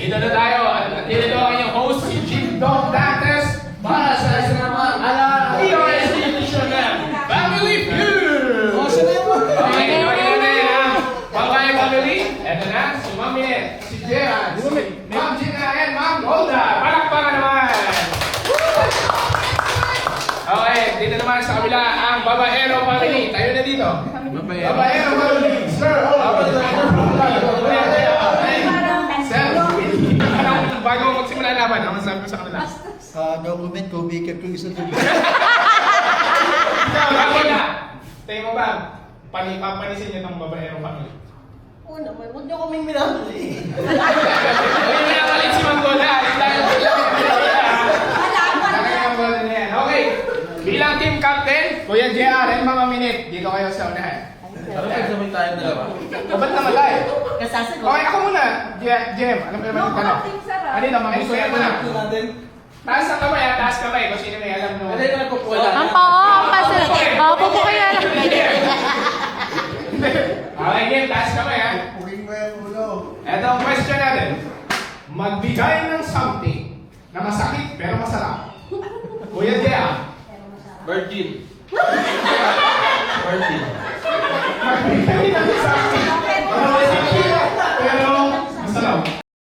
Dito na tayo. At dito na ang inyong host, si Chief Dog Dantes. Para sa isa naman, POS edition na Family Feud! Okay, okay na yan. Bye-bye, family. Eto na, si Ma'am Minet, si Jehan, si Ma'am Gina, and Ma'am Golda. Palakpakan naman! Okay, dito naman sa kabila ang Babaero family. Tayo na dito. Babaero family. Sir, bago magsimula naman, ang masasabi ko sa kanila. No comment ko, bigat ko isa doon. Bago na. Tayo mo ba? Papanisin niyo itong Babaero family. Oo naman, huwag niyo kaming minamali. Huwag niyo nakalit si Manggola. Okay. Bilang team captain, Kuya JR and Mama Minute, dito kayo sa unahan. Ano pagsabay tayo dalawa? Ba't namatay? Kasasagot. Okay, ako muna. Jem, ano ba naman yung tanong? Ano na, mga isuya mo na. Taas ang kamay, taas kamay. Kung sino may alam nyo. Ang pao, ang pasil. Opo po kayo. Okay, game, taas kamay ha. Puging mo yung ulo. Ito ang question natin. Magbigay ng something na masakit pero masarap. Kuya JR. Virgin. Magbigay ng something